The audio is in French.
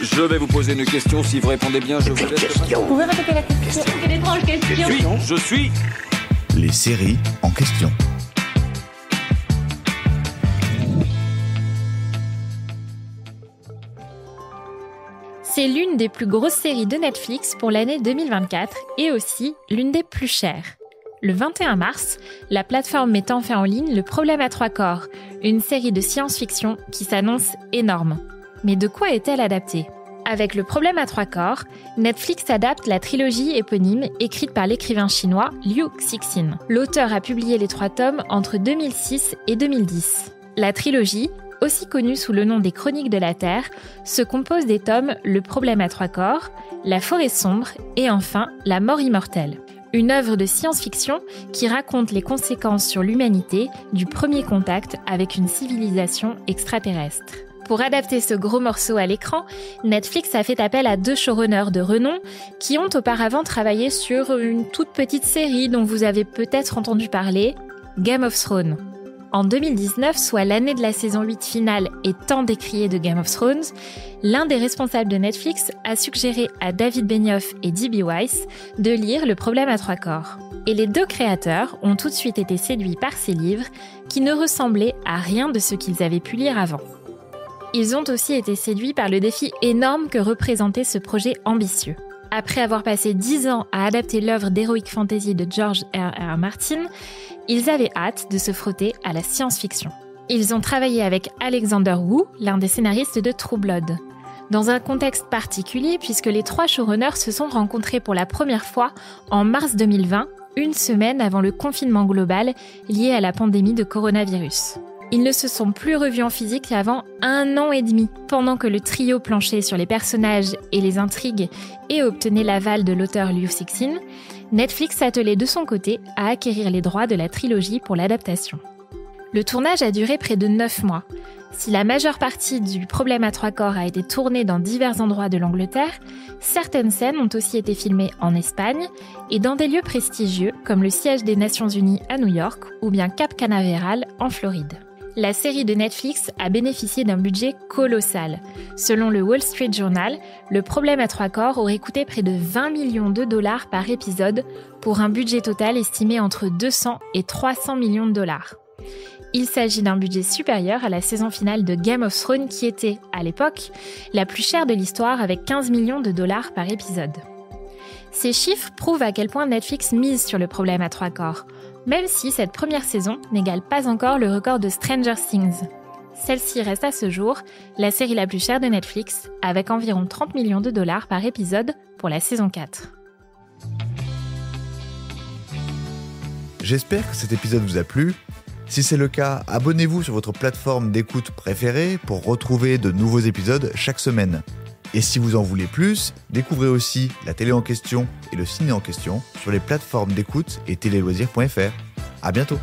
Je vais vous poser une question. Si vous répondez bien, je vous laisse. Vous pouvez répéter la question? Quelle étrange question. Je suis. Les séries en question. C'est l'une des plus grosses séries de Netflix pour l'année 2024 et aussi l'une des plus chères. Le 21 mars, la plateforme met enfin en ligne Le Problème à trois corps, une série de science-fiction qui s'annonce énorme. Mais de quoi est-elle adaptée ? Avec Le Problème à trois corps, Netflix adapte la trilogie éponyme écrite par l'écrivain chinois Liu Cixin. L'auteur a publié les 3 tomes entre 2006 et 2010. La trilogie, aussi connue sous le nom des Chroniques de la Terre, se compose des tomes Le Problème à trois corps, La Forêt sombre et enfin La Mort immortelle. Une œuvre de science-fiction qui raconte les conséquences sur l'humanité du premier contact avec une civilisation extraterrestre. Pour adapter ce gros morceau à l'écran, Netflix a fait appel à 2 showrunners de renom qui ont auparavant travaillé sur une toute petite série dont vous avez peut-être entendu parler, Game of Thrones. En 2019, soit l'année de la saison 8 finale et tant décriée de Game of Thrones, l'un des responsables de Netflix a suggéré à David Benioff et D.B. Weiss de lire Le Problème à trois corps. Et les 2 créateurs ont tout de suite été séduits par ces livres qui ne ressemblaient à rien de ce qu'ils avaient pu lire avant. Ils ont aussi été séduits par le défi énorme que représentait ce projet ambitieux. Après avoir passé 10 ans à adapter l'œuvre d'Heroic Fantasy de George R.R. Martin, ils avaient hâte de se frotter à la science-fiction. Ils ont travaillé avec Alexander Woo, l'un des scénaristes de True Blood. Dans un contexte particulier puisque les 3 showrunners se sont rencontrés pour la première fois en mars 2020, une semaine avant le confinement global lié à la pandémie de coronavirus. Ils ne se sont plus revus en physique avant 1 an et demi, pendant que le trio planchait sur les personnages et les intrigues et obtenait l'aval de l'auteur Liu Cixin. Netflix s'attelait de son côté à acquérir les droits de la trilogie pour l'adaptation. Le tournage a duré près de 9 mois. Si la majeure partie du Problème à trois corps a été tournée dans divers endroits de l'Angleterre, certaines scènes ont aussi été filmées en Espagne et dans des lieux prestigieux comme le siège des Nations Unies à New York ou bien Cap Canaveral en Floride. La série de Netflix a bénéficié d'un budget colossal. Selon le Wall Street Journal, Le Problème à trois corps aurait coûté près de 20 millions de dollars par épisode pour un budget total estimé entre 200 et 300 millions de dollars. Il s'agit d'un budget supérieur à la saison finale de Game of Thrones qui était, à l'époque, la plus chère de l'histoire avec 15 millions de dollars par épisode. Ces chiffres prouvent à quel point Netflix mise sur Le Problème à trois corps, même si cette première saison n'égale pas encore le record de Stranger Things. Celle-ci reste à ce jour la série la plus chère de Netflix, avec environ 30 millions de dollars par épisode pour la saison 4. J'espère que cet épisode vous a plu. Si c'est le cas, abonnez-vous sur votre plateforme d'écoute préférée pour retrouver de nouveaux épisodes chaque semaine. Et si vous en voulez plus, découvrez aussi la télé en question et le ciné en question sur les plateformes d'écoute et téléloisirs.fr. À bientôt.